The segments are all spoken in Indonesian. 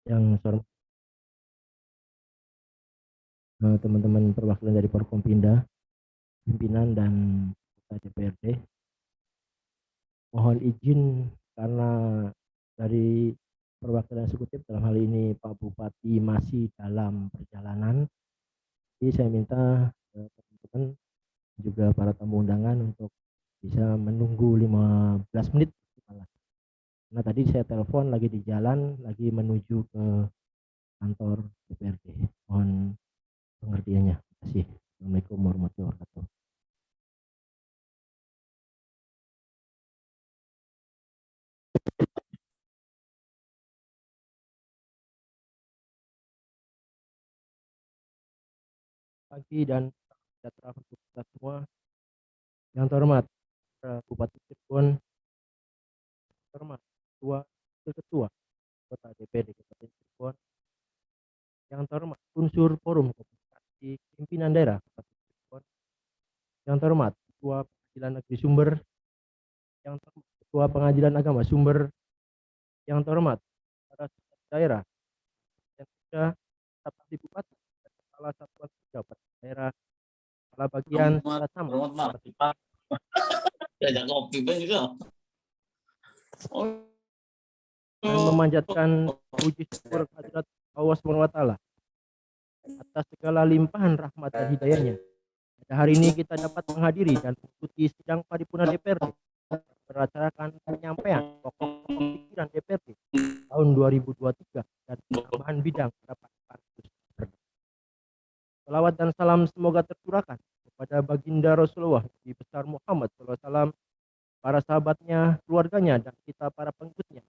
yang teman-teman perwakilan dari Forkompinda, pimpinan dan DPRD. Mohon izin karena dari perwakilan eksekutif dalam hal ini Pak Bupati masih dalam perjalanan, jadi saya minta teman-teman juga para tamu undangan untuk bisa menunggu 15 menit. Nah tadi saya telepon lagi di jalan, lagi menuju ke kantor DPRD. Mohon pengertiannya. Terima kasih. Assalamualaikum warahmatullahi wabarakatuh. Pagi dan sejahtera untuk kita semua. Yang terhormat Bupati Cirebon, terhormat Ketua Kota DPRD Kabupaten Cirebon, yang terhormat unsur forum komunikasi pimpinan daerah Kabupaten Cirebon, yang terhormat Ketua Pengadilan Negeri Sumber, yang terhormat Ketua Pengadilan Agama Sumber, yang terhormat para daerah yang sudah Bupati Bupati dan Kepala Satuan Pejabat Daerah, Kepala Bagian dan memanjatkan puji syukur kehadirat Allah SWT atas segala limpahan rahmat dan hidayahnya. Pada hari ini kita dapat menghadiri dan mengikuti sidang paripurna DPRD berdasarkan penyampaian pokok-pokok pikiran DPRD tahun 2023 dan penambahan bidang dapat pansus. Salawat dan salam semoga tercurahkan kepada baginda Rasulullah Nabi besar Muhammad SAW, para sahabatnya, keluarganya, dan kita para pengikutnya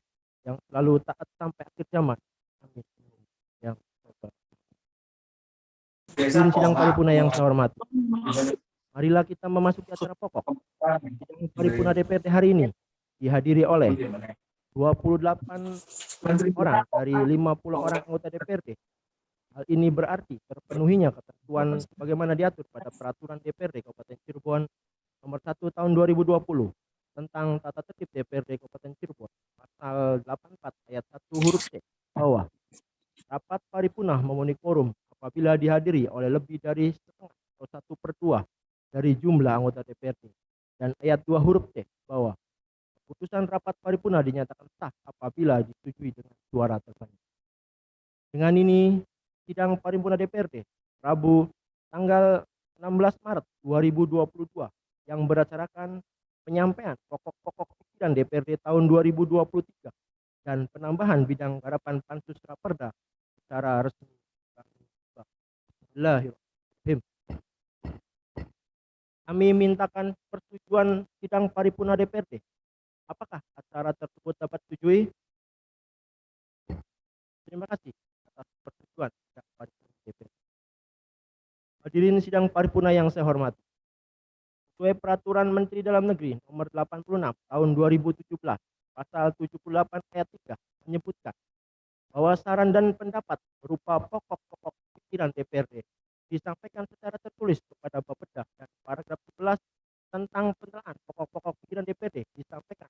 yang selalu taat sampai akhir zaman. Amin. Yang hadirin sidang paripurna yang saya hormati, marilah kita memasuki acara pokok. Sidang paripurna DPRD hari ini dihadiri oleh 28 orang dari 50 orang anggota DPRD. Hal ini berarti terpenuhinya ketentuan sebagaimana diatur pada peraturan DPRD Kabupaten Cirebon nomor 1 tahun 2020 tentang tata tertib DPRD Kabupaten Cirebon, pasal 84 ayat 1 huruf C, bahwa rapat paripurna memenuhi quorum apabila dihadiri oleh lebih dari setengah atau 1/2 dari jumlah anggota DPRD, dan ayat 2 huruf C, bahwa keputusan rapat paripurna dinyatakan sah apabila disetujui dengan suara terbanyak. Dengan ini, sidang paripurna DPRD Rabu tanggal 16 Maret 2022 yang berdasarkan penyampaian pokok-pokok pikiran DPRD tahun 2023 dan penambahan bidang garapan pansus raperda secara resmi. Bismillahirrahmanirrahim. Kami mintakan persetujuan sidang paripurna DPRD. Apakah acara tersebut dapat disetujui? Terima kasih atas persetujuan sidang paripurna DPRD. Hadirin sidang paripurna yang saya hormati, sesuai Peraturan Menteri Dalam Negeri Nomor 86 Tahun 2017, Pasal 78 Ayat 3 menyebutkan bahwa saran dan pendapat berupa pokok-pokok pikiran DPRD disampaikan secara tertulis kepada Bapeda, dan paragraf 11 tentang penilaian pokok-pokok pikiran DPRD disampaikan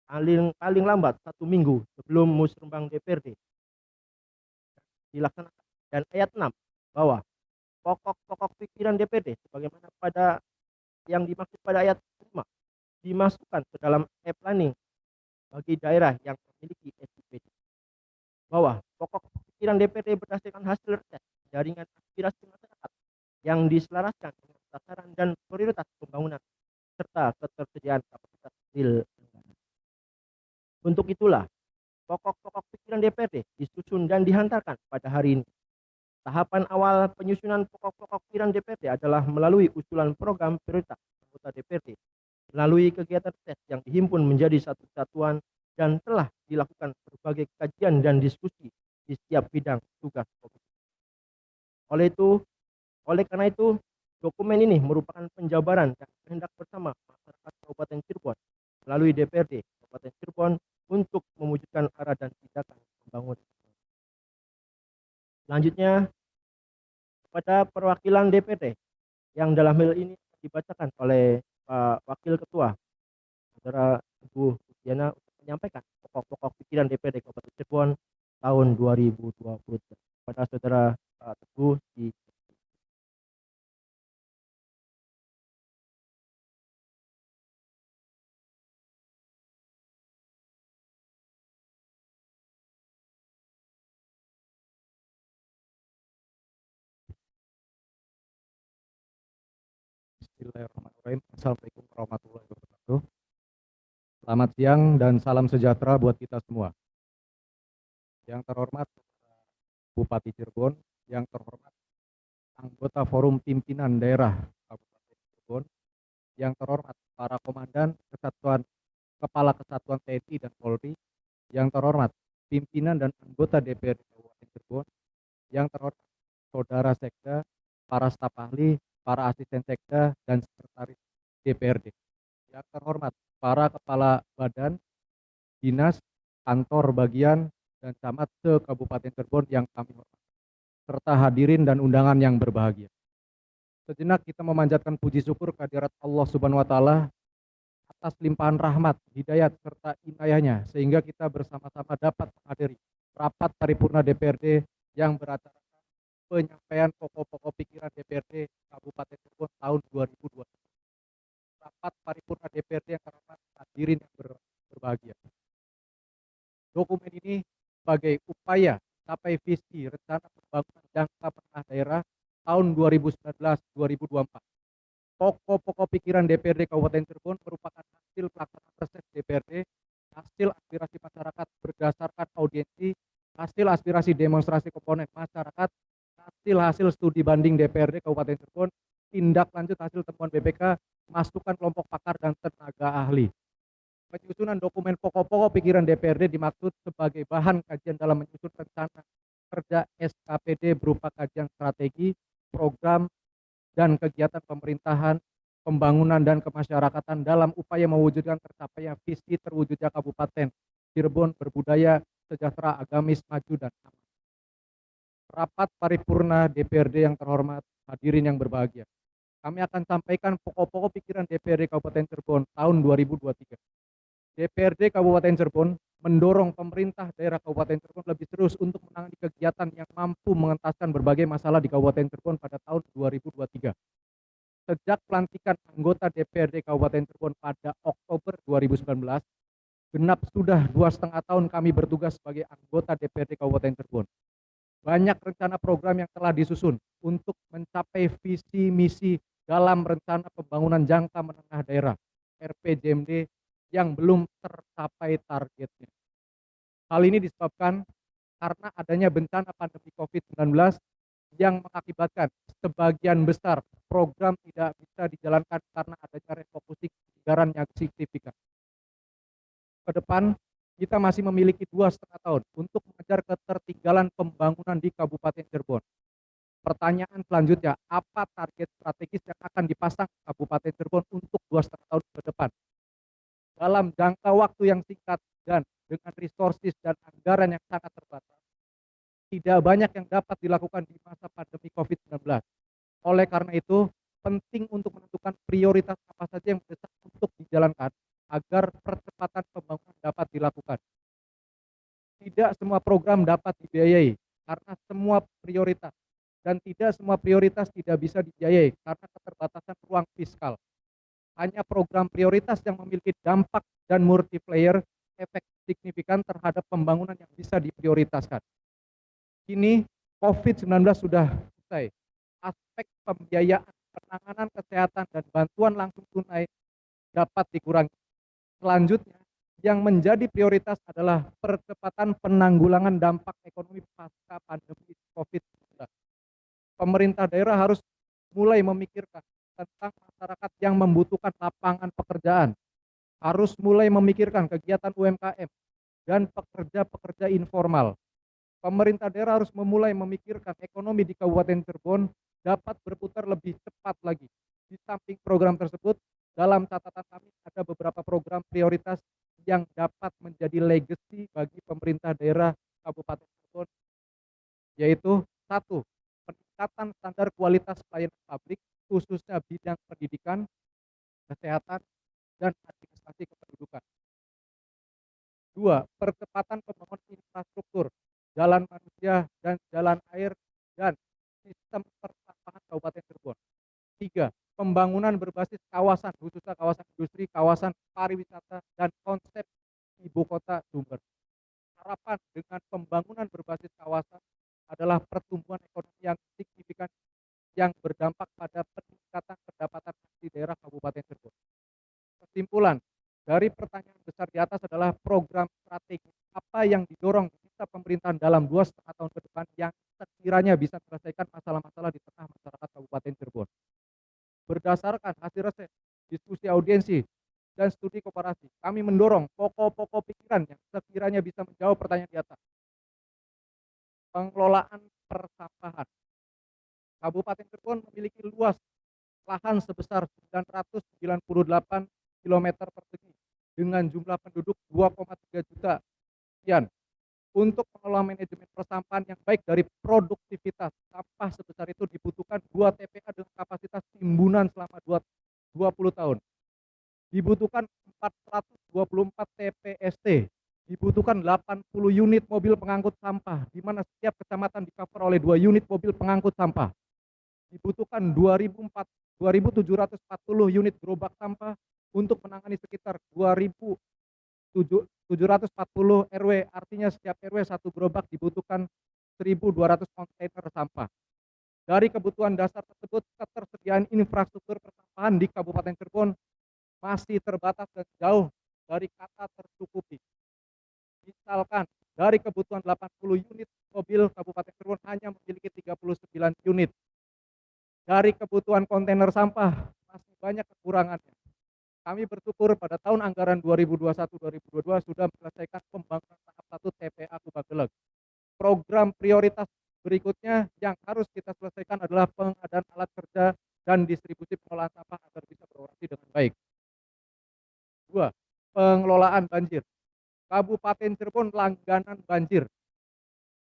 paling lambat 1 minggu sebelum musrembang DPRD dilaksanakan. Dan ayat 6 bahwa pokok-pokok pikiran DPRD sebagaimana pada yang dimaksud pada ayat 5 dimasukkan ke dalam e-planning bagi daerah yang memiliki SIPD. Bahwa pokok pikiran DPRD berdasarkan hasil riset jaringan aspirasi masyarakat yang diselaraskan dengan sasaran dan prioritas pembangunan serta ketersediaan kapasitas real. Untuk itulah, pokok-pokok pikiran DPRD disusun dan dihantarkan pada hari ini. Tahapan awal penyusunan pokok-pokok pikiran DPRD adalah melalui usulan program prioritas anggota DPRD, melalui kegiatan riset yang dihimpun menjadi satu kesatuan dan telah dilakukan berbagai kajian dan diskusi di setiap bidang tugas komisi. Oleh karena itu, dokumen ini merupakan penjabaran dan kehendak bersama masyarakat Kabupaten Cirebon melalui DPRD Kabupaten Cirebon untuk mewujudkan arah dan tindakan pembangunan. Selanjutnya, kepada perwakilan DPRD yang dalam hal ini dibacakan oleh Pak Wakil Ketua, Saudara Ibu Diana, untuk menyampaikan pokok-pokok pikiran DPRD Kabupaten Cirebon tahun 2020. Pada saudara Teguh di Bismillahirrahmanirrahim. Assalamualaikum warahmatullahi wabarakatuh. Selamat siang dan salam sejahtera buat kita semua. Yang terhormat Bupati Cirebon, yang terhormat anggota Forum Pimpinan Daerah Kabupaten Cirebon, yang terhormat para komandan kesatuan Kepala Kesatuan TNI dan Polri, yang terhormat pimpinan dan anggota DPRD Kabupaten Cirebon, yang terhormat saudara sekda, para staf ahli, para asisten sekda, dan sekretaris DPRD. Yang terhormat para kepala badan, dinas, kantor bagian, dan camat se-Kabupaten Cirebon yang kami hormati, serta hadirin dan undangan yang berbahagia. Sejenak kita memanjatkan puji syukur kehadirat Allah Subhanahu wa Ta'ala atas limpahan rahmat, hidayat, serta inayahnya, sehingga kita bersama-sama dapat menghadiri rapat paripurna DPRD yang beracara penyampaian pokok-pokok pikiran DPRD Kabupaten Cirebon tahun 2020. Rapat paripurna DPRD yang terhormat, hadirin yang berbahagia. Dokumen ini sebagai upaya capai visi rencana pembangunan jangka menengah daerah tahun 2019-2024. Pokok-pokok pikiran DPRD Kabupaten Cirebon merupakan hasil pelaksanaan reses DPRD, hasil aspirasi masyarakat berdasarkan audiensi, hasil aspirasi demonstrasi komponen masyarakat, hasil studi banding DPRD Kabupaten Cirebon, tindak lanjut hasil temuan BPK, masukan kelompok pakar dan tenaga ahli. Penyusunan dokumen pokok-pokok pikiran DPRD dimaksud sebagai bahan kajian dalam menyusun rencana kerja SKPD berupa kajian strategi, program, dan kegiatan pemerintahan, pembangunan, dan kemasyarakatan dalam upaya mewujudkan tercapainya visi terwujudnya Kabupaten Cirebon berbudaya, sejahtera, agamis, maju, dan aman. Rapat paripurna DPRD yang terhormat, hadirin yang berbahagia. Kami akan sampaikan pokok-pokok pikiran DPRD Kabupaten Cirebon tahun 2023. DPRD Kabupaten Cirebon mendorong pemerintah daerah Kabupaten Cirebon lebih serius untuk menangani kegiatan yang mampu mengentaskan berbagai masalah di Kabupaten Cirebon pada tahun 2023. Sejak pelantikan anggota DPRD Kabupaten Cirebon pada Oktober 2019, genap sudah 2,5 tahun kami bertugas sebagai anggota DPRD Kabupaten Cirebon. Banyak rencana program yang telah disusun untuk mencapai visi misi dalam rencana pembangunan jangka menengah daerah RPJMD yang belum tercapai targetnya. Hal ini disebabkan karena adanya bencana pandemi COVID-19 yang mengakibatkan sebagian besar program tidak bisa dijalankan karena adanya refocusing anggaran yang signifikan. Ke depan, kita masih memiliki 2,5 tahun untuk mengejar ketertinggalan pembangunan di Kabupaten Cirebon. Pertanyaan selanjutnya, apa target strategis yang akan dipasang Kabupaten Cirebon untuk 2,5 tahun ke depan? Dalam jangka waktu yang singkat dan dengan resources dan anggaran yang sangat terbatas, tidak banyak yang dapat dilakukan di masa pandemi COVID-19. Oleh karena itu, penting untuk menentukan prioritas apa saja yang mendesak untuk dijalankan agar percepatan pembangunan dapat dilakukan. Tidak semua program dapat dibiayai karena semua prioritas, dan tidak semua prioritas tidak bisa dibiayai karena keterbatasan ruang fiskal. Hanya program prioritas yang memiliki dampak dan multiplier efek signifikan terhadap pembangunan yang bisa diprioritaskan. Kini COVID-19 sudah selesai. Aspek pembiayaan, penanganan kesehatan, dan bantuan langsung tunai dapat dikurangi. Selanjutnya, yang menjadi prioritas adalah percepatan penanggulangan dampak ekonomi pasca pandemi COVID-19. Pemerintah daerah harus mulai memikirkan tentang masyarakat yang membutuhkan lapangan pekerjaan, harus mulai memikirkan kegiatan UMKM dan pekerja-pekerja informal. Pemerintah daerah harus memulai memikirkan ekonomi di Kabupaten Cirebon dapat berputar lebih cepat lagi. Di samping program tersebut, dalam catatan kami ada beberapa program prioritas yang dapat menjadi legacy bagi pemerintah daerah Kabupaten Cirebon, yaitu 1. Peningkatan standar kualitas pelayanan publik, khususnya bidang pendidikan, kesehatan, dan administrasi kependudukan. 2. Percepatan pembangunan infrastruktur jalan manusia, dan jalan air, dan sistem persampahan Kabupaten Cirebon. 3. Pembangunan berbasis kawasan, khususnya kawasan industri, kawasan pariwisata, dan konsep ibu kota Sumber. Harapan dengan pembangunan berbasis kawasan adalah pertumbuhan ekonomi yang signifikan yang berdampak pada peningkatan pendapatan di daerah Kabupaten Cirebon. Kesimpulan dari pertanyaan besar di atas adalah program strategi apa yang didorong bisa pemerintahan dalam 2,5 tahun ke depan yang sekiranya bisa menyelesaikan masalah-masalah di tengah masyarakat Kabupaten Cirebon. Berdasarkan hasil riset, diskusi audiensi, dan studi komparasi, kami mendorong pokok-pokok pikiran yang sekiranya bisa menjawab pertanyaan di atas. Pengelolaan persampahan. Kabupaten Cirebon memiliki luas lahan sebesar 998 km persegi dengan jumlah penduduk 2,3 juta sekian. Untuk mengelola manajemen persampahan yang baik dari produktivitas sampah sebesar itu dibutuhkan 2 TPA dengan kapasitas timbunan selama 20 tahun. Dibutuhkan 424 TPST, dibutuhkan 80 unit mobil pengangkut sampah, di mana setiap kecamatan di-cover oleh 2 unit mobil pengangkut sampah. Dibutuhkan 2.740 unit gerobak sampah untuk menangani sekitar 2.740 RW, artinya setiap RW satu gerobak dibutuhkan 1.200 kontainer sampah. Dari kebutuhan dasar tersebut, ketersediaan infrastruktur persampahan di Kabupaten Cirebon masih terbatas dan jauh dari kata tercukupi. Misalkan dari kebutuhan 80 unit mobil, Kabupaten Cirebon hanya memiliki 39 unit. Dari kebutuhan kontainer sampah masih banyak kekurangannya. Kami bersyukur pada tahun anggaran 2021-2022 sudah menyelesaikan pembangunan tahap 1 TPA Kubagelek. Program prioritas berikutnya yang harus kita selesaikan adalah pengadaan alat kerja dan distribusi pengolahan sampah agar bisa beroperasi dengan baik. 2. Pengelolaan banjir. Kabupaten Cirebon langganan banjir.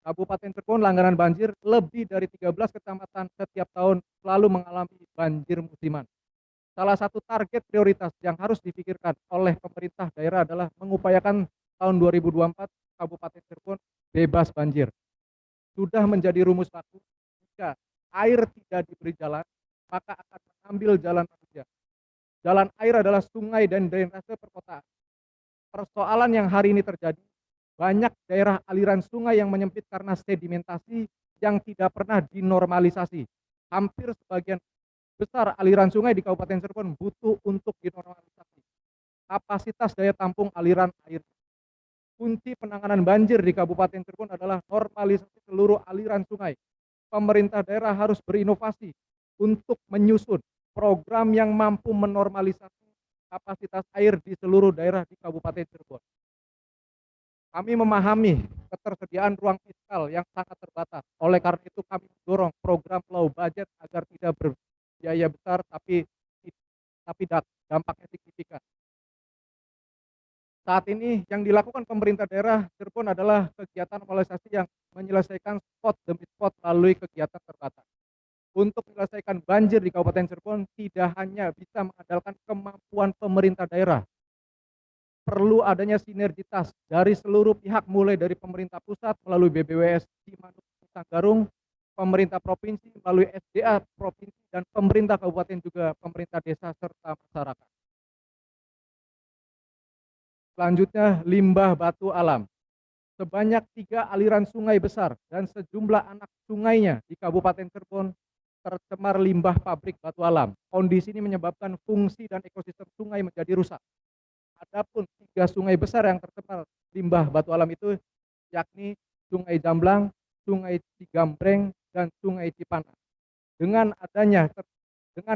Kabupaten Cirebon langganan banjir, lebih dari 13 kecamatan setiap tahun selalu mengalami banjir musiman. Salah satu target prioritas yang harus dipikirkan oleh pemerintah daerah adalah mengupayakan tahun 2024 Kabupaten Cirebon bebas banjir. Sudah menjadi rumus baku, jika air tidak diberi jalan, maka akan mengambil jalan manusia. Jalan air adalah sungai dan drainase perkotaan. Persoalan yang hari ini terjadi, banyak daerah aliran sungai yang menyempit karena sedimentasi yang tidak pernah dinormalisasi. Hampir sebagian besar aliran sungai di Kabupaten Cirebon butuh untuk dinormalisasi. Kapasitas daya tampung aliran air. Kunci penanganan banjir di Kabupaten Cirebon adalah normalisasi seluruh aliran sungai. Pemerintah daerah harus berinovasi untuk menyusun program yang mampu menormalisasi kapasitas air di seluruh daerah di Kabupaten Cirebon. Kami memahami ketersediaan ruang fiskal yang sangat terbatas. Oleh karena itu kami mendorong program low budget agar tidak berbiaya besar tapi dampaknya signifikan. Saat ini yang dilakukan pemerintah daerah Cirebon adalah kegiatan normalisasi yang menyelesaikan spot demi spot melalui kegiatan terbatas. Untuk menyelesaikan banjir di Kabupaten Cirebon tidak hanya bisa mengandalkan kemampuan pemerintah daerah, perlu adanya sinergitas dari seluruh pihak, mulai dari pemerintah pusat melalui BBWS Cimanuk Sanggarung, pemerintah provinsi melalui SDA provinsi, dan pemerintah kabupaten juga pemerintah desa serta masyarakat. Selanjutnya, limbah batu alam. Sebanyak 3 aliran sungai besar dan sejumlah anak sungainya di Kabupaten Cirebon tercemar limbah pabrik batu alam. Kondisi ini menyebabkan fungsi dan ekosistem sungai menjadi rusak. Adapun 3 sungai besar yang tercemar limbah batu alam itu yakni Sungai Jamblang, Sungai Cigambreng, dan Sungai Cipanas. Dengan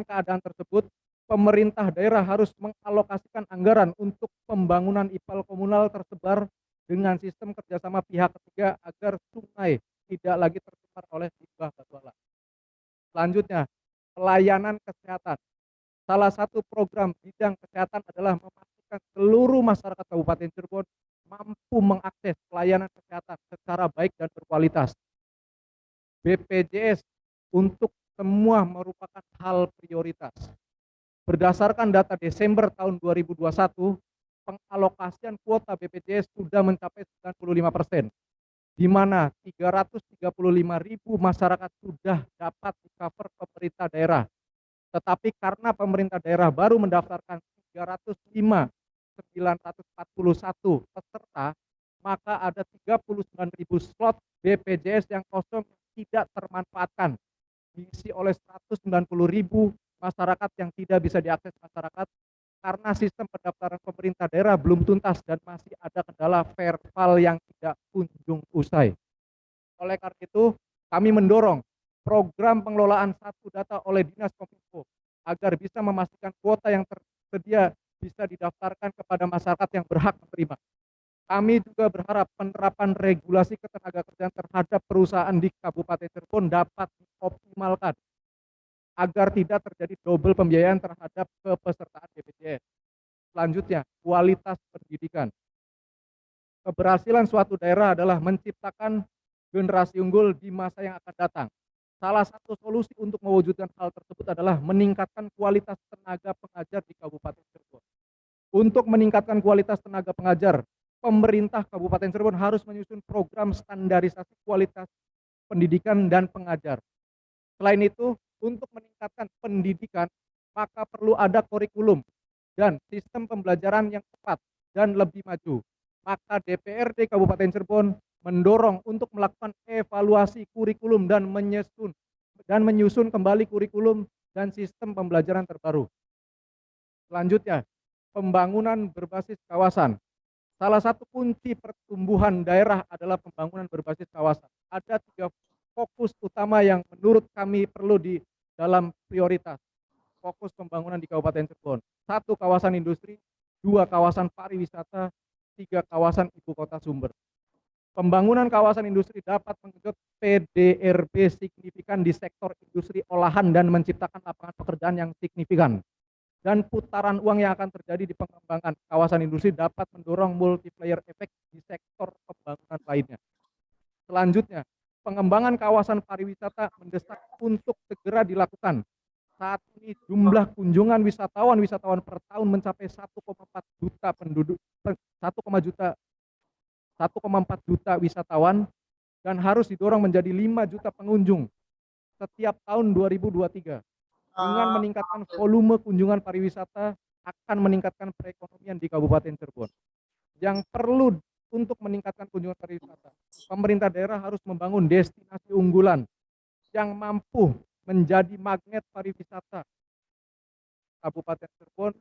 keadaan tersebut, pemerintah daerah harus mengalokasikan anggaran untuk pembangunan IPAL komunal tersebar dengan sistem kerjasama pihak ketiga agar sungai tidak lagi tercemar oleh limbah batu alam. Selanjutnya, pelayanan kesehatan. Salah satu program bidang kesehatan adalah memastikan seluruh masyarakat Kabupaten Cirebon mampu mengakses pelayanan kesehatan secara baik dan berkualitas. BPJS untuk semua merupakan hal prioritas. Berdasarkan data Desember tahun 2021, pengalokasian kuota BPJS sudah mencapai 95%. di mana 335.000 masyarakat sudah dapat di-cover pemerintah daerah. Tetapi karena pemerintah daerah baru mendaftarkan 305.941 peserta, maka ada 39.000 slot BPJS yang kosong tidak termanfaatkan, diisi oleh 190.000 masyarakat yang tidak bisa diakses masyarakat karena sistem pendaftaran pemerintah daerah belum tuntas dan masih ada kendala verbal yang tidak kunjung usai. Oleh karena itu, kami mendorong program pengelolaan satu data oleh Dinas Kominfo agar bisa memastikan kuota yang tersedia bisa didaftarkan kepada masyarakat yang berhak menerima. Kami juga berharap penerapan regulasi ketenagakerjaan terhadap perusahaan di Kabupaten Cirebon dapat dioptimalkan agar tidak terjadi double pembiayaan terhadap kepesertaan BPJS. Selanjutnya, kualitas pendidikan. Keberhasilan suatu daerah adalah menciptakan generasi unggul di masa yang akan datang. Salah satu solusi untuk mewujudkan hal tersebut adalah meningkatkan kualitas tenaga pengajar di Kabupaten Cirebon. Untuk meningkatkan kualitas tenaga pengajar, pemerintah Kabupaten Cirebon harus menyusun program standarisasi kualitas pendidikan dan pengajar. Selain itu, untuk meningkatkan pendidikan, maka perlu ada kurikulum dan sistem pembelajaran yang tepat dan lebih maju. Maka DPRD Kabupaten Cirebon mendorong untuk melakukan evaluasi kurikulum dan menyusun kembali kurikulum dan sistem pembelajaran terbaru. Selanjutnya, pembangunan berbasis kawasan. Salah satu kunci pertumbuhan daerah adalah pembangunan berbasis kawasan. Ada 3 fokus utama yang menurut kami perlu di dalam prioritas fokus pembangunan di Kabupaten Cirebon. 1, kawasan industri, 2, kawasan pariwisata, 3, kawasan ibu kota sumber. Pembangunan kawasan industri dapat menggenjot PDRB signifikan di sektor industri olahan dan menciptakan lapangan pekerjaan yang signifikan. Dan putaran uang yang akan terjadi di pengembangan kawasan industri dapat mendorong multiplier efek di sektor pembangunan lainnya. Selanjutnya, pengembangan kawasan pariwisata mendesak untuk segera dilakukan. Saat ini jumlah kunjungan wisatawan per tahun mencapai 1,4 juta penduduk, 1,4 juta wisatawan dan harus didorong menjadi 5 juta pengunjung setiap tahun 2023. Dengan meningkatkan volume kunjungan pariwisata akan meningkatkan perekonomian di Kabupaten Cirebon. Yang perlu untuk meningkatkan kunjungan pariwisata, pemerintah daerah harus membangun destinasi unggulan yang mampu menjadi magnet pariwisata Kabupaten Cirebon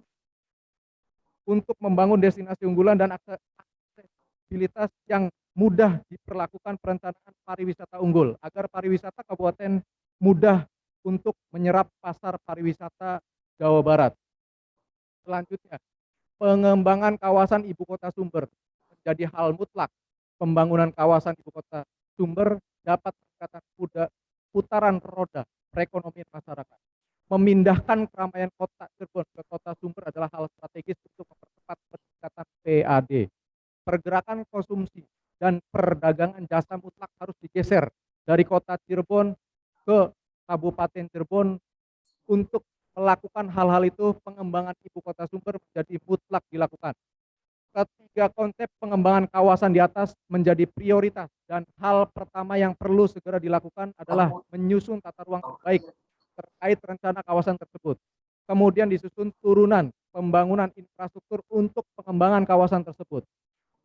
untuk membangun destinasi unggulan dan aksesibilitas yang mudah diperlakukan perencanaan pariwisata unggul agar pariwisata kabupaten mudah untuk menyerap pasar pariwisata Jawa Barat. Selanjutnya, pengembangan kawasan ibu kota sumber menjadi hal mutlak. Pembangunan kawasan ibu kota sumber dapat meningkatkan putaran roda perekonomian masyarakat. Memindahkan keramaian kota Cirebon ke kota sumber adalah hal strategis untuk mempercepat peningkatan PAD. Pergerakan konsumsi dan perdagangan jasa mutlak harus digeser dari kota Cirebon ke Kabupaten Cirebon. Untuk melakukan hal-hal itu, pengembangan ibu kota sumber menjadi mutlak dilakukan. Ketiga konsep pengembangan kawasan di atas menjadi prioritas dan hal pertama yang perlu segera dilakukan adalah menyusun tata ruang terbaik terkait rencana kawasan tersebut. Kemudian disusun turunan pembangunan infrastruktur untuk pengembangan kawasan tersebut.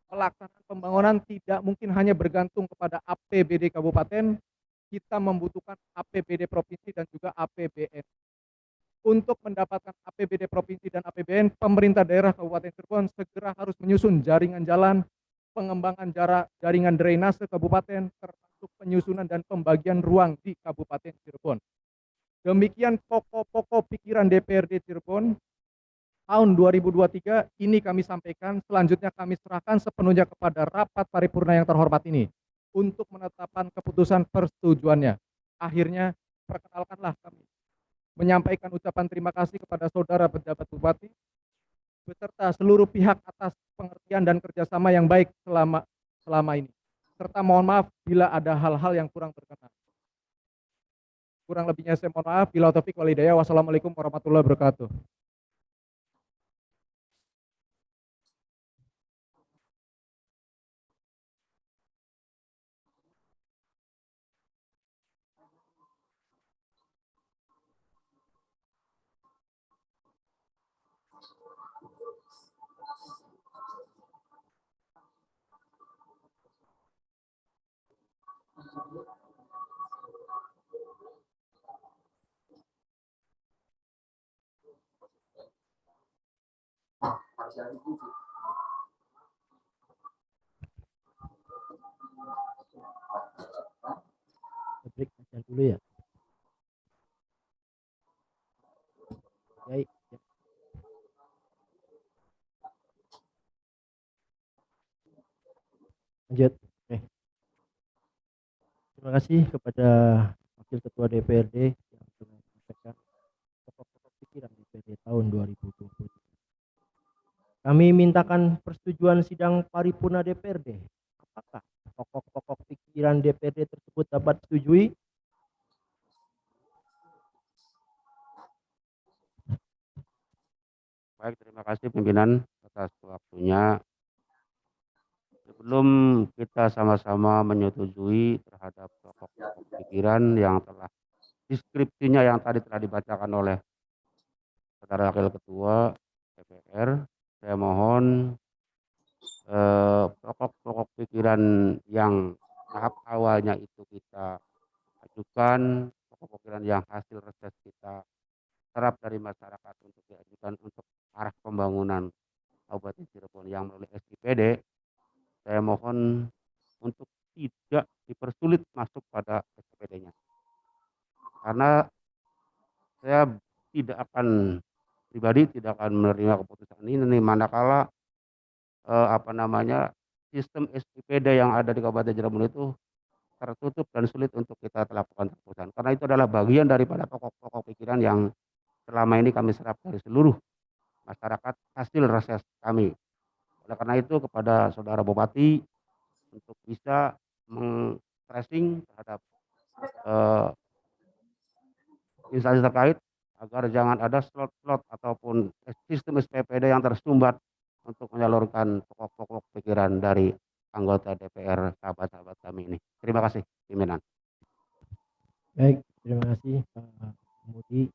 Pelaksanaan pembangunan tidak mungkin hanya bergantung kepada APBD kabupaten, kita membutuhkan APBD provinsi dan juga APBN. Untuk mendapatkan APBD provinsi dan APBN, pemerintah daerah Kabupaten Cirebon segera harus menyusun jaringan jalan, pengembangan jaringan drainase kabupaten, termasuk penyusunan dan pembagian ruang di Kabupaten Cirebon. Demikian pokok-pokok pikiran DPRD Cirebon tahun 2023 ini kami sampaikan. Selanjutnya kami serahkan sepenuhnya kepada rapat paripurna yang terhormat ini untuk menetapkan keputusan persetujuannya. Akhirnya, perkenalkanlah kami menyampaikan ucapan terima kasih kepada saudara pejabat bupati beserta seluruh pihak atas pengertian dan kerjasama yang baik selama ini. Serta mohon maaf bila ada hal-hal yang kurang berkenan. Kurang lebihnya saya mohon maaf. Bila taufik wal hidayah. Wassalamualaikum warahmatullahi wabarakatuh. Break aja dulu ya. Baik. Lanjut. Oke. Terima kasih kepada Wakil Ketua DPRD yang telah menyampaikan pokok-pokok pikiran DPRD tahun 2020. Kami mintakan persetujuan sidang paripurna DPRD. Apakah pokok-pokok pikiran DPRD tersebut dapat disetujui? Baik, terima kasih pimpinan atas waktunya. Sebelum kita sama-sama menyetujui terhadap pokok-pokok pikiran yang telah deskripsinya yang tadi telah dibacakan oleh Saudara Wakil Ketua DPR, saya mohon pokok-pokok pikiran yang tahap awalnya itu kita ajukan, pokok pikiran yang hasil reses kita serap dari masyarakat untuk diajukan untuk arah pembangunan Kabupaten Cirebon yang melalui SIPD, saya mohon untuk tidak dipersulit masuk pada SIPD-nya. Karena saya pribadi tidak akan menerima keputusan ini manakala sistem SIPD yang ada di Kabupaten Cirebon itu tertutup dan sulit untuk kita lakukan keputusan. Karena itu adalah bagian daripada pokok-pokok pikiran yang selama ini kami serap dari seluruh masyarakat hasil reses kami. Oleh karena itu kepada Saudara Bupati untuk bisa meng-tracing terhadap instansi terkait agar jangan ada slot-slot ataupun sistem SPPD yang tersumbat untuk menyalurkan pokok-pokok pikiran dari anggota DPR sahabat-sahabat kami ini. Terima kasih, pimpinan. Baik, terima kasih Pak Mudi.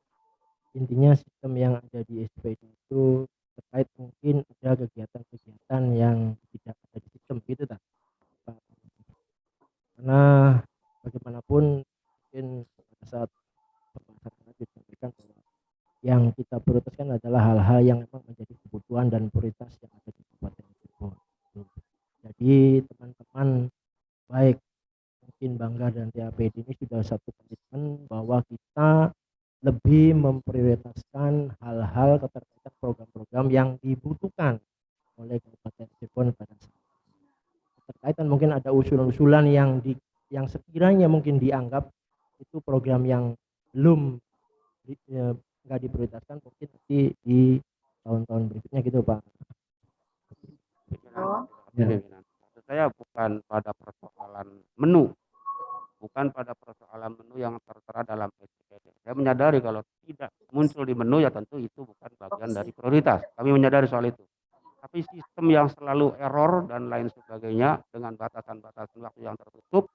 Intinya sistem yang ada di SPD itu terkait mungkin ada kegiatan-kegiatan yang tidak ada di sistem gitu tak? Pak. Karena bagaimanapun mungkin pada saat pembahasan tadi disampaikan bahwa yang kita prioritaskan adalah hal-hal yang memang menjadi kebutuhan dan prioritas yang ada di Kabupaten Cirebon. Jadi teman-teman baik mungkin Banggar dan TAPD ini sudah satu komitmen bahwa kita lebih memprioritaskan hal-hal keterkaitan program-program yang dibutuhkan oleh Kabupaten Cirebon pada saat ini. Keterkaitan mungkin ada usulan-usulan yang sekiranya mungkin dianggap itu program yang belum nggak diprioritaskan mungkin nanti di tahun-tahun berikutnya gitu Pak. Maksud saya bukan pada persoalan menu, bukan pada persoalan menu yang tertera dalam SPPD. Saya menyadari kalau tidak muncul di menu ya tentu itu bukan bagian dari prioritas. Kami menyadari soal itu. Tapi sistem yang selalu error dan lain sebagainya dengan batasan-batasan waktu yang tertutup,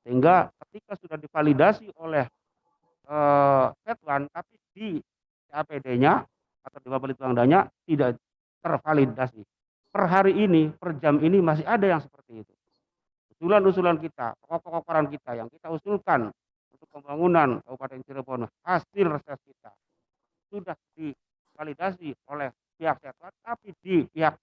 sehingga ketika sudah divalidasi oleh Setwan, tapi di APD-nya atau di Bapelitbangdanya tidak tervalidasi. Per hari ini, per jam ini masih ada yang seperti itu. Usulan-usulan kita, pokok-pokok peran kita yang kita usulkan untuk pembangunan Kabupaten Cirebon, hasil reses kita sudah divalidasi oleh pihak Setwan, tapi di pihak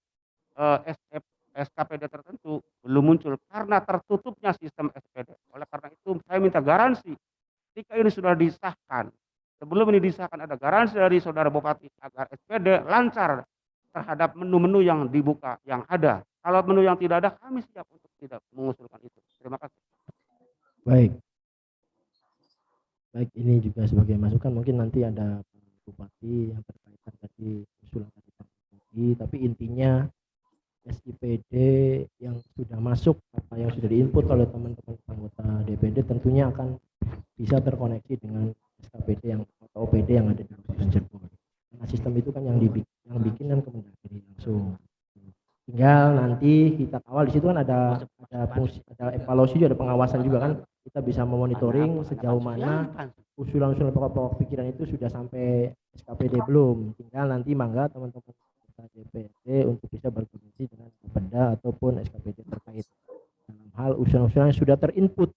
SKPD tertentu belum muncul karena tertutupnya sistem SPD. Oleh karena itu saya minta garansi ketika ini sudah disahkan, sebelum ini disahkan ada garansi dari Saudara Bupati agar SPD lancar terhadap menu-menu yang dibuka yang ada. Kalau menu yang tidak ada, kami siap untuk tidak mengusulkan itu. Terima kasih. Baik. Baik, ini juga sebagai masukan mungkin nanti ada Bupati yang terkaitan tadi usulan tadi Pak Bupati, tapi intinya SIPD yang sudah masuk apa yang sudah diinput oleh teman-teman anggota DPD tentunya akan bisa terkoneksi dengan SKPD yang atau OPD yang ada di Kabupaten Cirebon. Karena sistem itu kan yang bikin kan Kemendagri langsung. Tinggal nanti kita kawal di situ kan ada fungsi, ada evaluasi juga, ada pengawasan juga kan, kita bisa memonitoring sejauh mana usulan-usulan pokok-pokok pikiran itu sudah sampai SKPD belum. Tinggal nanti mangga teman-teman DPRD untuk bisa berkoordinasi dengan Bapeda ataupun SKPD terkait dalam hal usulan-usulan yang sudah terinput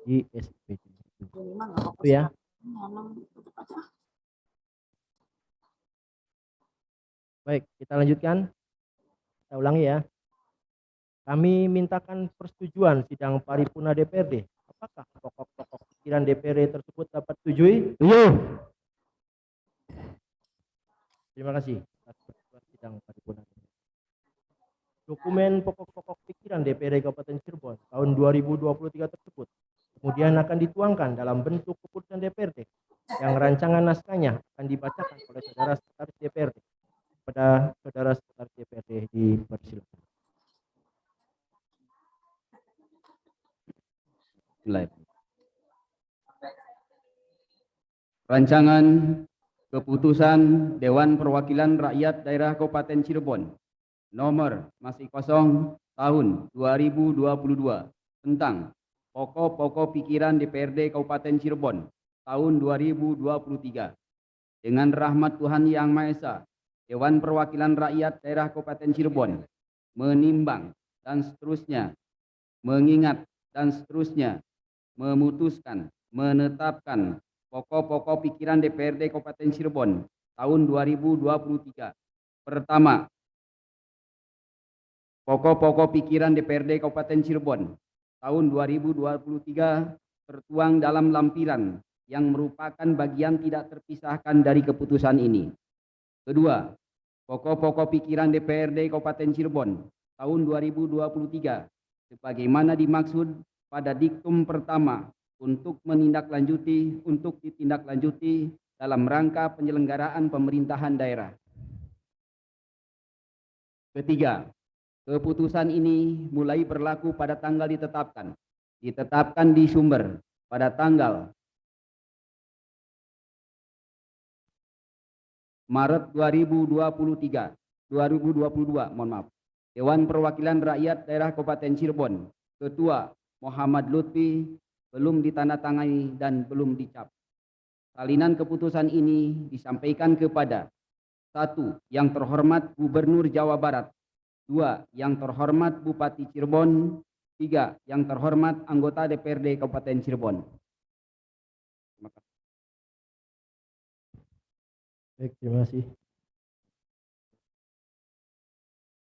di SIP. Itu ya. Baik, kita lanjutkan. Kita ulangi ya. Kami mintakan persetujuan sidang paripurna DPRD. Apakah pokok-pokok pikiran DPRD tersebut dapat disetujui? Setuju. Terima kasih atas persetujuan sidang paripurna. Dokumen pokok-pokok pikiran DPRD Kabupaten Cirebon tahun 2023 tersebut kemudian akan dituangkan dalam bentuk keputusan DPRD yang rancangan naskahnya akan dibacakan oleh saudara sekretaris DPRD. Pada saudara sekretaris DPRD dipersilakan. Rancangan Keputusan Dewan Perwakilan Rakyat Daerah Kabupaten Cirebon nomor masih kosong tahun 2022 tentang pokok-pokok pikiran DPRD Kabupaten Cirebon tahun 2023. Dengan rahmat Tuhan Yang Maha Esa, Dewan Perwakilan Rakyat Daerah Kabupaten Cirebon menimbang dan seterusnya, mengingat dan seterusnya, memutuskan, menetapkan pokok-pokok pikiran DPRD Kabupaten Cirebon tahun 2023. Pertama, pokok-pokok pikiran DPRD Kabupaten Cirebon tahun 2023 tertuang dalam lampiran yang merupakan bagian tidak terpisahkan dari keputusan ini. Kedua, pokok-pokok pikiran DPRD Kabupaten Cirebon tahun 2023 sebagaimana dimaksud pada diktum pertama untuk ditindaklanjuti dalam rangka penyelenggaraan pemerintahan daerah. Ketiga, keputusan ini mulai berlaku pada tanggal ditetapkan di sumber pada tanggal Maret 2022, Dewan Perwakilan Rakyat Daerah Kabupaten Cirebon, Ketua Muhammad Lutfi, belum ditandatangani dan belum dicap. Salinan keputusan ini disampaikan kepada 1. Yang terhormat Gubernur Jawa Barat, 2. Yang terhormat Bupati Cirebon, 3. Yang terhormat anggota DPRD Kabupaten Cirebon. Terima kasih. Baik, terima kasih.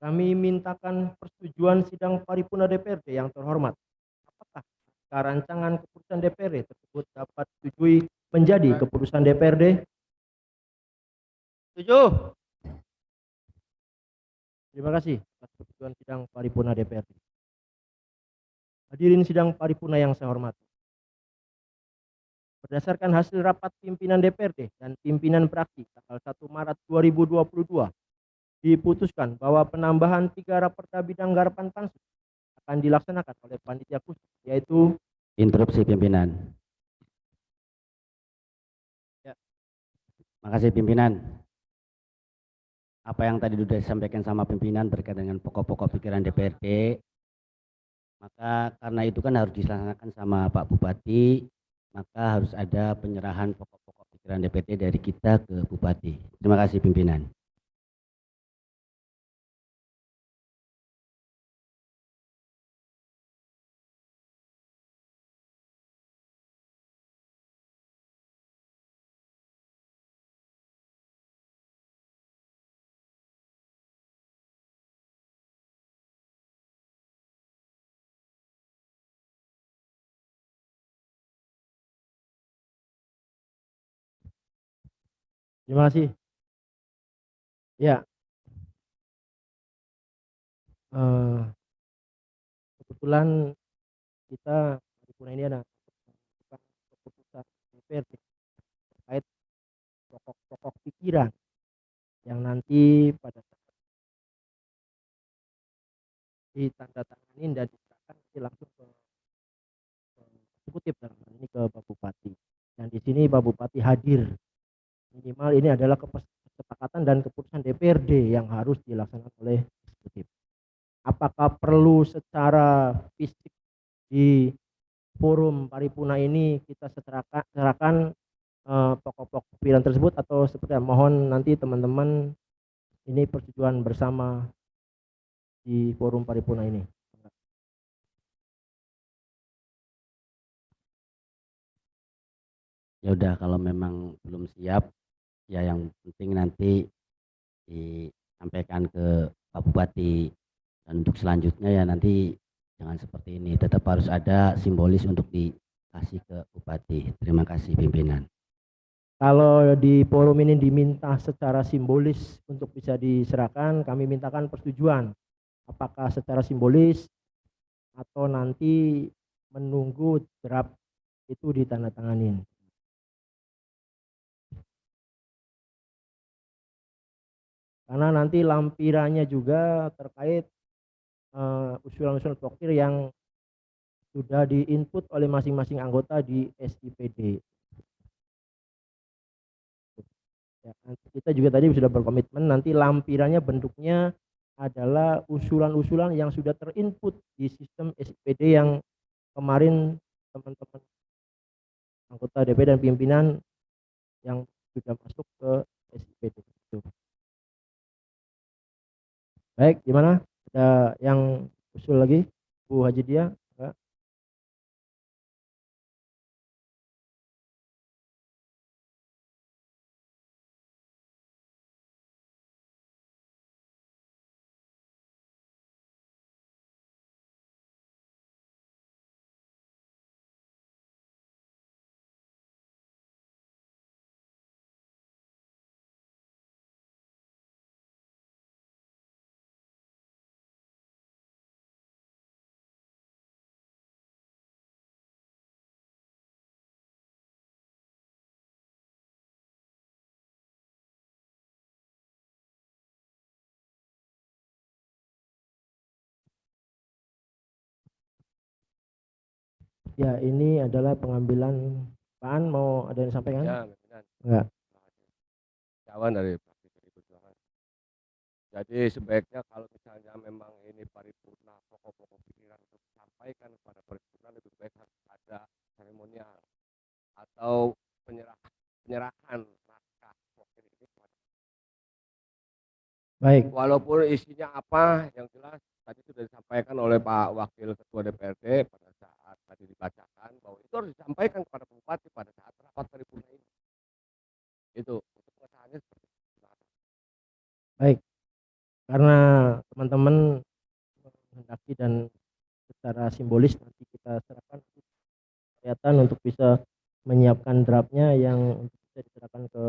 Kami mintakan persetujuan sidang paripurna DPRD yang terhormat. Apakah rancangan keputusan DPRD tersebut dapat disetujui menjadi keputusan DPRD? Setuju. Terima kasih atas persetujuan sidang paripurna DPRD. Hadirin sidang paripurna yang saya hormati. Berdasarkan hasil rapat pimpinan DPRD dan pimpinan fraksi tanggal 1 Maret 2022, diputuskan bahwa penambahan 3 raperda bidang garapan pansus akan dilaksanakan oleh panitia khusus, yaitu interupsi pimpinan. Ya. Makasih pimpinan. Apa yang tadi sudah disampaikan sama pimpinan berkaitan dengan pokok-pokok pikiran DPRD, maka karena itu kan harus dilaksanakan sama Pak Bupati, maka harus ada penyerahan pokok-pokok pikiran DPRD dari kita ke Bupati. Terima kasih pimpinan. terima kasih. Ya, kebetulan kita paripurna ini ada keputusan DPRD terkait pokok-pokok pikiran yang nanti pada saat ditandatangani dan diserahkan nanti langsung ke eksekutif, dalam hal ini ke Pak Bupati. Dan di sini Pak Bupati hadir. Minimal ini adalah kesepakatan dan keputusan DPRD yang harus dilaksanakan oleh eksekutif. Apakah perlu secara fisik di forum paripurna ini kita serahkan pokok-pokok pikiran tersebut, atau seperti apa? Mohon nanti teman-teman ini persetujuan bersama di forum paripurna ini. Ya udah kalau memang belum siap, ya yang penting nanti disampaikan ke Pak Bupati. Dan untuk selanjutnya ya nanti jangan seperti ini, tetap harus ada simbolis untuk dikasih ke Bupati. Terima kasih pimpinan. Kalau di forum ini diminta secara simbolis untuk bisa diserahkan, kami mintakan persetujuan. Apakah secara simbolis atau nanti menunggu draft itu ditandatanganin. Karena nanti lampirannya juga terkait usulan-usulan pokir yang sudah diinput oleh masing-masing anggota di SIPD. Ya, kita juga tadi sudah berkomitmen nanti lampirannya bentuknya adalah usulan-usulan yang sudah terinput di sistem SIPD yang kemarin teman-teman anggota DPR dan pimpinan yang sudah masuk ke SIPD. Baik, gimana? Ada yang usul lagi? Bu Haji Dia? Enggak? Ya, ini adalah pengambilan. Pak An mau ada yang sampaikan? Ya, pimpinan. Enggak. Kawan dari fraksi PDI Perjuangan. Jadi sebaiknya kalau misalnya memang ini paripurna pokok-pokok pikiran untuk disampaikan kepada paripurna, lebih baik harus ada seremonial atau penyerahan naskah pokok ini kepada. Baik. Walaupun isinya apa, yang jelas tadi sudah disampaikan oleh Pak Wakil Ketua DPRD pada saat tadi dibacakan bahwa itu harus disampaikan kepada Bupati pada saat rapat paripurna ini. Itu untuk pengesahannya seperti itu. Baik. Karena teman-teman menghendaki dan secara simbolis nanti kita serahkan kelihatan untuk bisa menyiapkan draftnya yang untuk bisa diserahkan ke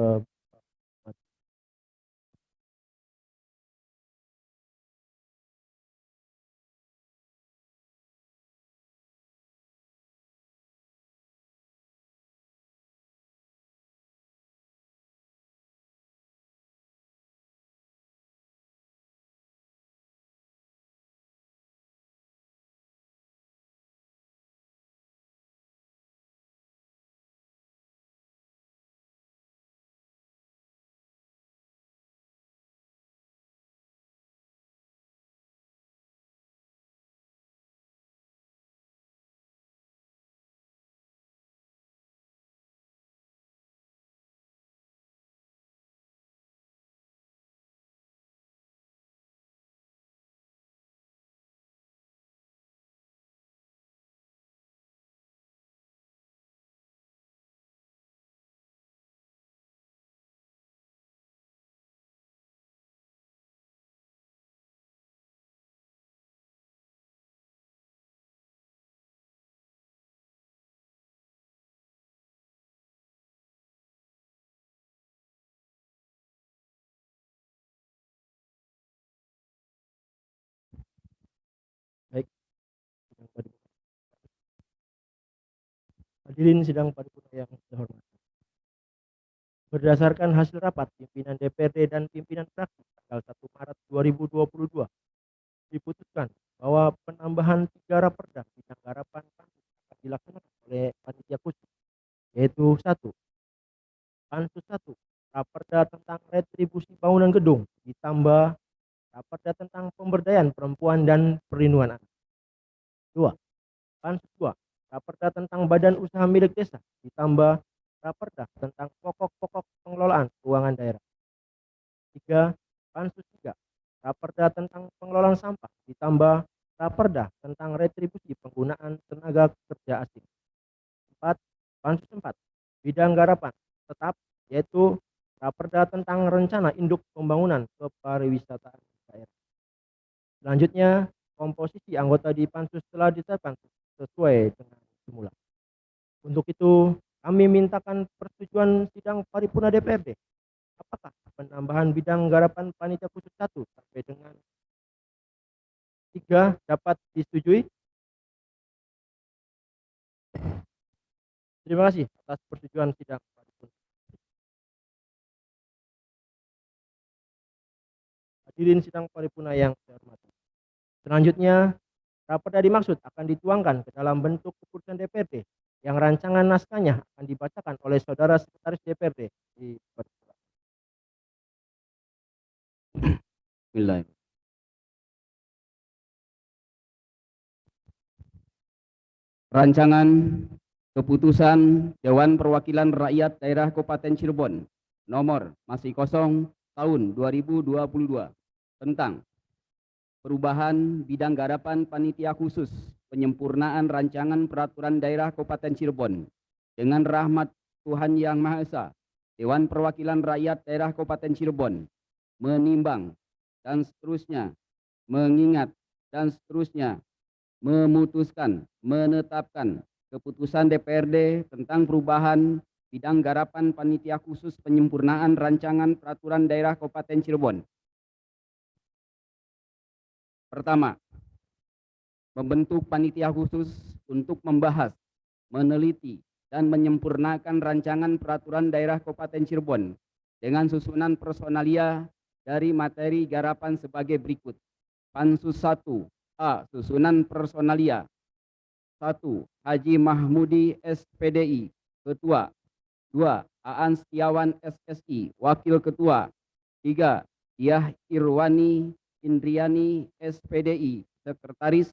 baik. Hadirin sidang paripurna yang terhormat. Berdasarkan hasil rapat pimpinan DPRD dan pimpinan fraksi tanggal 1 Maret 2022 diputuskan bahwa penambahan 3 raperda bidang garapan pansus akan dilaksanakan oleh panitia khusus, yaitu 1. Pansus 1, raperda tentang retribusi bangunan gedung ditambah raperda tentang pemberdayaan perempuan dan perlindungan anak. 2. Pansus 2, raperda tentang badan usaha milik desa ditambah raperda tentang pokok-pokok pengelolaan keuangan daerah. 3. Pansus 3, raperda tentang pengelolaan sampah ditambah raperda tentang retribusi penggunaan tenaga kerja asing. 4. Pansus 4, bidang garapan tetap, yaitu Raperda tentang rencana induk pembangunan kepariwisataan daerah. Selanjutnya, komposisi anggota di Pansus telah ditetapkan sesuai dengan semula. Untuk itu, kami mintakan persetujuan sidang paripurna DPRD. Apakah penambahan bidang garapan panitia khusus 1 sampai dengan 3 dapat disetujui? Terima kasih atas persetujuan sidang paripurna. Hadirin sidang paripurna yang saya hormati. Selanjutnya, Raperda dimaksud akan dituangkan ke dalam bentuk keputusan DPRD yang rancangan naskahnya akan dibacakan oleh Saudara Sekretaris DPRD di Bismillahirrahmanirrahim. Rancangan Keputusan Dewan Perwakilan Rakyat Daerah Kabupaten Cirebon nomor masih kosong tahun 2022 tentang perubahan bidang garapan panitia khusus penyempurnaan rancangan peraturan daerah Kabupaten Cirebon. Dengan rahmat Tuhan Yang Maha Esa, Dewan Perwakilan Rakyat Daerah Kabupaten Cirebon menimbang dan seterusnya mengingat dan seterusnya memutuskan menetapkan keputusan DPRD tentang perubahan bidang garapan panitia khusus penyempurnaan rancangan peraturan daerah Kabupaten Cirebon. Pertama, membentuk panitia khusus untuk membahas, meneliti, dan menyempurnakan rancangan peraturan daerah Kabupaten Cirebon dengan susunan personalia dari materi garapan sebagai berikut. Pansus 1. A. Susunan personalia. 1. Haji Mahmudi SPDI, Ketua. 2. Aan Setiawan SSI, Wakil Ketua. 3. Diah Irwani Indriani SPDI, Sekretaris.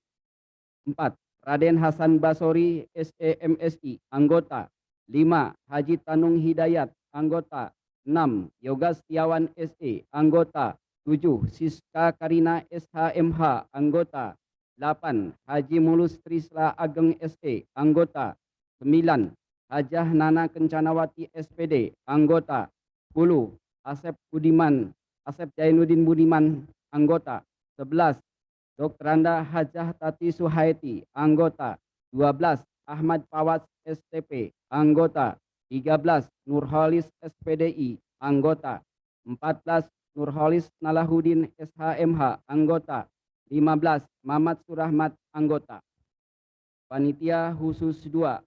4. Raden Hasan Basori SEMSI, Anggota. 5. Haji Tanung Hidayat, Anggota. 6. Yoga Setiawan SE, Anggota. 7. Siska Karina SHMH, Anggota. 8. Haji Mulus Trisla Ageng SE, Anggota. 9. Hajah Nana Kencanawati SPD, Anggota. 10. Asep Jainuddin Budiman, Anggota. 11. Dr. Anda Hajah Tati Suhaiti, Anggota. 12. Ahmad Fawaz STP, Anggota. 13. Nurholis SPDI, Anggota. 14. Nurholis Nalahuddin SHMH, Anggota. 15. Mamat Surahmat, Anggota. Panitia khusus 2.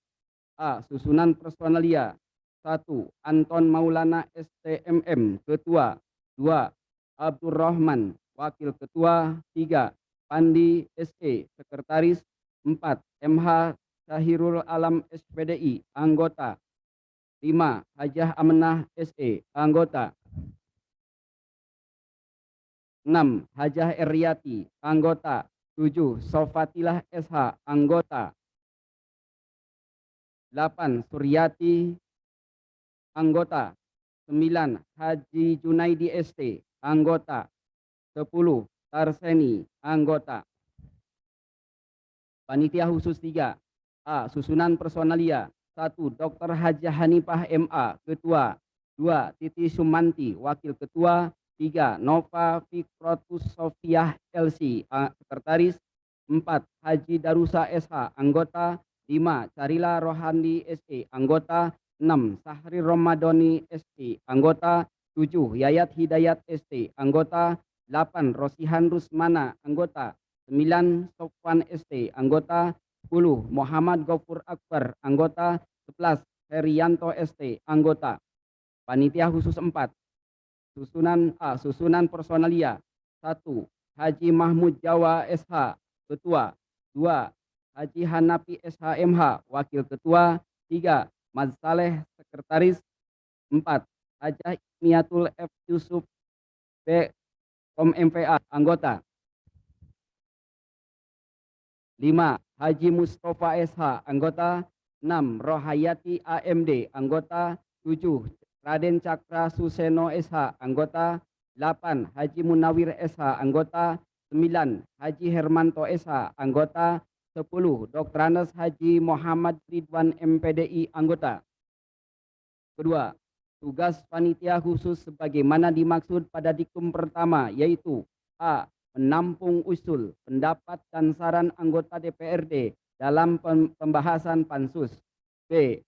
A. Susunan personalia. 1. Anton Maulana STMM, Ketua. 2. Abdurrahman, Wakil Ketua. 3. Pandi SE, Sekretaris. 4. MH Syahirul Alam SPDI, Anggota. 5. Hajah Amenah SE, Anggota. 6. Hajah Eryati, Anggota. 7. Sofatilah SH, Anggota. 8. Suryati, Anggota. 9. Haji Junaidi ST, Anggota. 10. Tarseni, Anggota. Panitia khusus 3. A. Susunan personalia. 1. Dr. Hajah Hanifah MA, Ketua. 2. Titi Sumanti, Wakil Ketua. 3. Nova Fikrotus Sofiah LC, Sekretaris. 4. Haji Darusa SH, Anggota. 5. Carila Rohandi SE, Anggota. 6. Sahri Romadoni SE, Anggota. 7. Yayat Hidayat ST, Anggota. 8. Rosihan Rusmana, Anggota. 9. Sofwan ST, Anggota. 10. Muhammad Gofur Akbar, Anggota. 11. Herianto ST, Anggota. Panitia khusus 4. Susunan A. Susunan personalia. 1. Haji Mahmud Jawa SH, Ketua. 2. Haji Hanafi SHMH, Wakil Ketua. 3. Mad Saleh, Sekretaris. 4. Hajah Miatul F. Yusuf B. Kom MPA, Anggota. 5. Haji Mustafa SH, Anggota. 6. Rohayati AMD, Anggota. 7. Raden Cakra Suseno SH, Anggota. 8. Haji Munawir SH, Anggota. 9. Haji Hermanto SH, Anggota. 10. Dr. Anas Haji Muhammad Ridwan MPDI, Anggota. Kedua, tugas panitia khusus sebagaimana dimaksud pada diktum pertama, yaitu A. Menampung usul, pendapat, dan saran anggota DPRD dalam pembahasan pansus. B.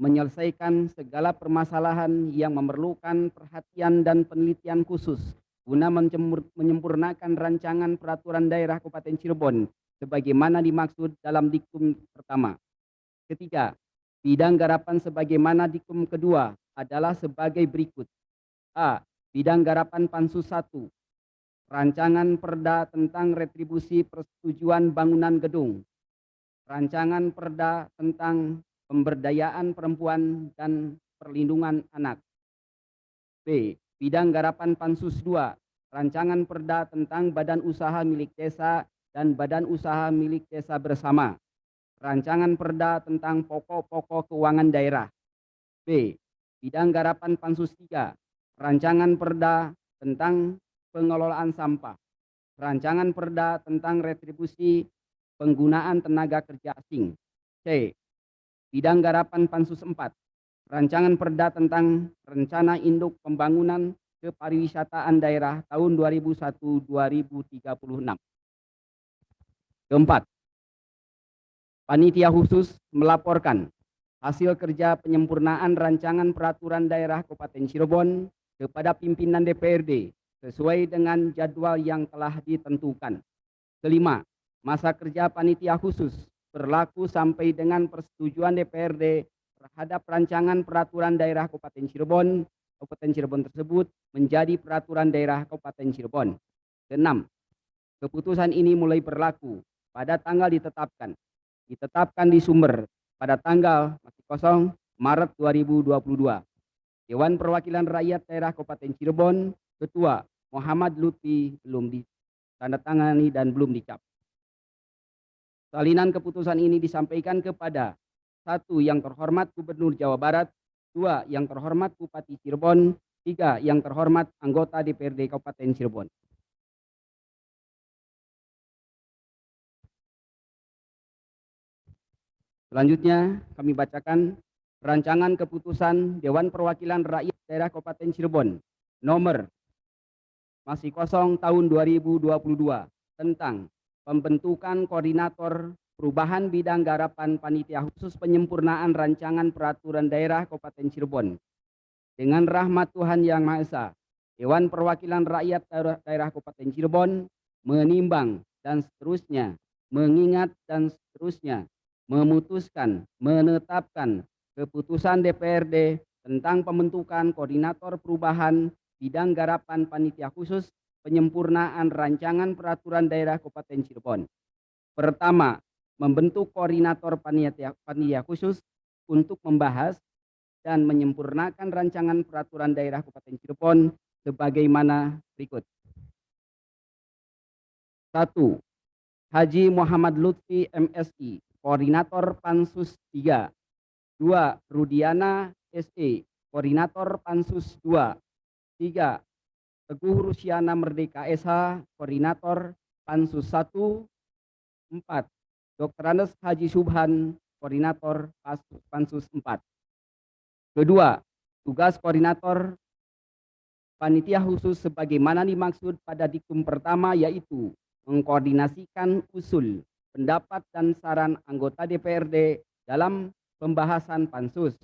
Menyelesaikan segala permasalahan yang memerlukan perhatian dan penelitian khusus guna menyempurnakan rancangan peraturan daerah Kabupaten Cirebon sebagaimana dimaksud dalam diktum pertama. Ketiga, bidang garapan sebagaimana diktum kedua adalah sebagai berikut. A. Bidang garapan Pansus 1. Rancangan Perda tentang retribusi persetujuan bangunan gedung. Rancangan Perda tentang pemberdayaan perempuan dan perlindungan anak. B. Bidang garapan Pansus 2. Rancangan Perda tentang badan usaha milik desa dan badan usaha milik desa bersama. Rancangan Perda tentang pokok-pokok keuangan daerah. B. Bidang garapan Pansus 3. Rancangan Perda tentang pengelolaan sampah. Rancangan Perda tentang retribusi penggunaan tenaga kerja asing. C. Bidang garapan Pansus 4. Rancangan Perda tentang rencana induk pembangunan kepariwisataan daerah tahun 2001-2036. Keempat, panitia khusus melaporkan hasil kerja penyempurnaan rancangan peraturan daerah Kabupaten Cirebon kepada pimpinan DPRD sesuai dengan jadwal yang telah ditentukan. Kelima, masa kerja panitia khusus berlaku sampai dengan persetujuan DPRD terhadap rancangan peraturan daerah Kabupaten Cirebon tersebut menjadi peraturan daerah Kabupaten Cirebon. Keenam, keputusan ini mulai berlaku pada tanggal ditetapkan di sumber pada tanggal masih kosong Maret 2022. Dewan Perwakilan Rakyat Daerah Kabupaten Cirebon, Ketua Muhammad Lutfi belum ditandatangani dan belum dicap. Salinan keputusan ini disampaikan kepada 1. Yang terhormat Gubernur Jawa Barat, 2. Yang terhormat Bupati Cirebon, 3. Yang terhormat anggota DPRD Kabupaten Cirebon. Selanjutnya kami bacakan rancangan keputusan Dewan Perwakilan Rakyat Daerah Kabupaten Cirebon nomor masih kosong tahun 2022 tentang pembentukan koordinator perubahan bidang garapan panitia khusus penyempurnaan rancangan peraturan daerah Kabupaten Cirebon. Dengan rahmat Tuhan Yang Maha Esa, Dewan Perwakilan Rakyat Daerah Kabupaten Cirebon menimbang dan seterusnya, mengingat dan seterusnya, memutuskan, menetapkan keputusan DPRD tentang pembentukan koordinator perubahan bidang garapan panitia khusus penyempurnaan rancangan peraturan daerah Kabupaten Cirebon. Pertama, membentuk koordinator panitia khusus untuk membahas dan menyempurnakan rancangan peraturan daerah Kabupaten Cirebon sebagaimana berikut. 1. Haji Muhammad Lutfi MSI, Koordinator Pansus 3. 2. Rudiana SE, Koordinator Pansus 2. 3. Teguh Rusiana Merdeka SH, Koordinator Pansus 1. 4. Dr. Andes Haji Subhan, Koordinator Pansus 4. Kedua, tugas koordinator panitia khusus sebagaimana dimaksud pada diktum pertama yaitu mengkoordinasikan usul, pendapat, dan saran anggota DPRD dalam pembahasan pansus.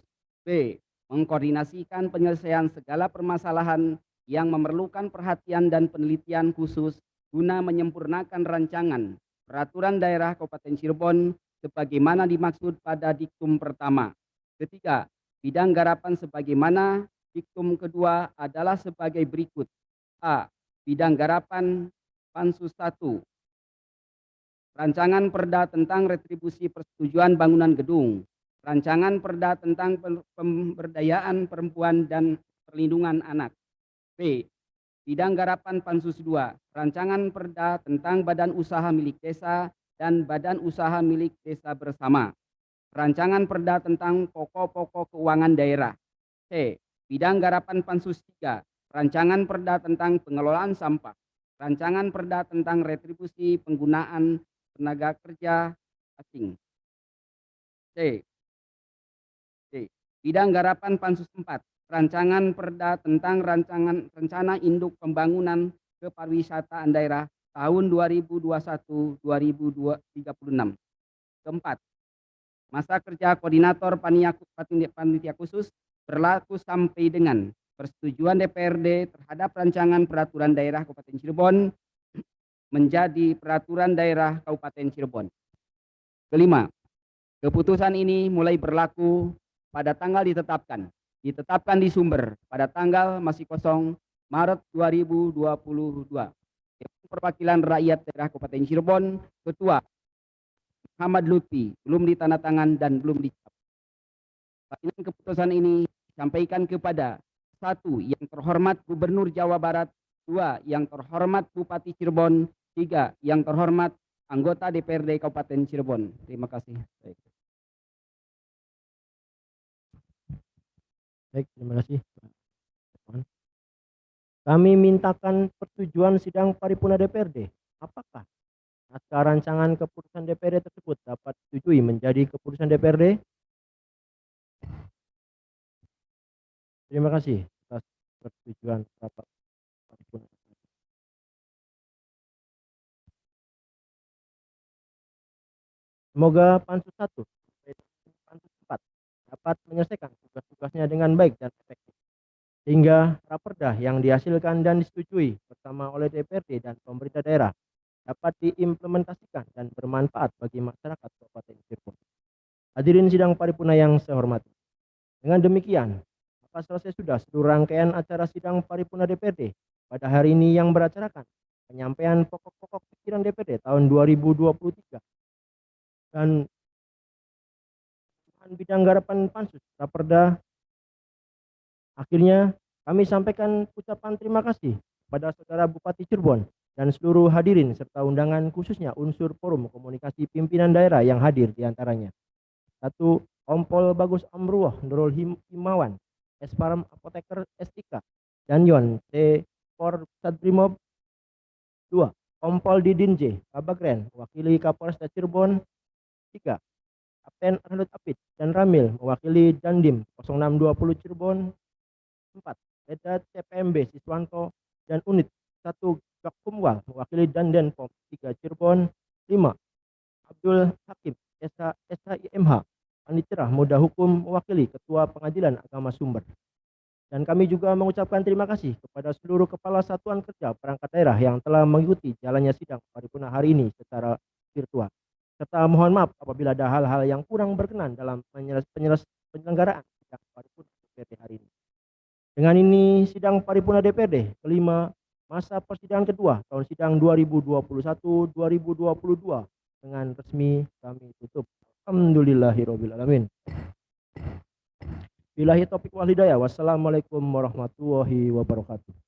B. Mengkoordinasikan penyelesaian segala permasalahan yang memerlukan perhatian dan penelitian khusus guna menyempurnakan rancangan peraturan daerah Kabupaten Cirebon sebagaimana dimaksud pada diktum pertama. Ketiga, bidang garapan sebagaimana diktum kedua adalah sebagai berikut. A. Bidang garapan Pansus 1. Rancangan Perda tentang retribusi persetujuan bangunan gedung. Rancangan Perda tentang pemberdayaan perempuan dan perlindungan anak. B. Bidang garapan Pansus 2. Rancangan Perda tentang badan usaha milik desa dan badan usaha milik desa bersama. Rancangan Perda tentang pokok-pokok keuangan daerah. C. Bidang garapan Pansus 3. Rancangan Perda tentang pengelolaan sampah. Rancangan Perda tentang retribusi penggunaan tenaga kerja asing. C. Bidang Garapan Pansus 4, Rancangan Perda tentang Rencana Induk Pembangunan Kepariwisataan Daerah tahun 2021-2036. Keempat, masa kerja koordinator panitia khusus berlaku sampai dengan persetujuan DPRD terhadap rancangan peraturan daerah Kabupaten Cirebon menjadi peraturan daerah Kabupaten Cirebon. Kelima, keputusan ini mulai berlaku pada tanggal ditetapkan di sumber pada tanggal masih kosong Maret 2022. Perwakilan rakyat daerah Kabupaten Cirebon, Ketua Muhammad Lutfi, belum ditandatangan dan belum dicap. Salinan keputusan ini disampaikan kepada 1. Yang terhormat Gubernur Jawa Barat, 2. Yang terhormat Bupati Cirebon, 3. Yang terhormat anggota DPRD Kabupaten Cirebon. Terima kasih. Baik, terima kasih. Kami mintakan persetujuan sidang paripurna DPRD. Apakah naskah rancangan keputusan DPRD tersebut dapat disetujui menjadi keputusan DPRD? Terima kasih atas persetujuan rapat paripurna. Semoga Pansus 1 sampai Pansus 4 dapat menyelesaikan tugas-tugasnya dengan baik dan efektif, sehingga raperda yang dihasilkan dan disetujui bersama oleh DPRD dan pemerintah daerah dapat diimplementasikan dan bermanfaat bagi masyarakat Kabupaten Cirebon. Hadirin sidang paripurna yang saya hormati. Dengan demikian, maka selesai sudah seluruh rangkaian acara sidang paripurna DPRD pada hari ini yang beracarakan penyampaian pokok-pokok pikiran DPRD tahun 2023 dan bidang garapan pansus raperda. Akhirnya kami sampaikan ucapan terima kasih kepada saudara Bupati Cirebon dan seluruh hadirin serta undangan, khususnya unsur forum komunikasi pimpinan daerah yang hadir diantaranya. 1. Kompol Bagus Amruwah Nurul Himawan, Esparm Apoteker S3, dan Yon C. Kor Sadbrimob. 2. Kompol Didin J. Kabagren, mewakili Kapolresta Cirebon. 3. Kapten Arnold Apit dan Ramil, mewakili Dandim 0620 Cirebon. 4. Ledat CPMB Siswanto dan Unit 1 Gakumwal, mewakili Dandan Pom 3 Cirebon. 5. Abdul Hakim SHIMH, Panitera Muda Hukum, mewakili Ketua Pengadilan Agama Sumber. Dan kami juga mengucapkan terima kasih kepada seluruh kepala satuan kerja perangkat daerah yang telah mengikuti jalannya sidang paripurna hari ini secara virtual. Serta mohon maaf apabila ada hal-hal yang kurang berkenan dalam penyelenggaraan sidang paripurna DPRD hari ini. Dengan ini sidang paripurna DPRD kelima masa persidangan kedua tahun sidang 2021-2022 dengan resmi kami tutup. Alhamdulillahirabbil alamin. Billahi taufiq wal hidayah. Wassalamualaikum warahmatullahi wabarakatuh.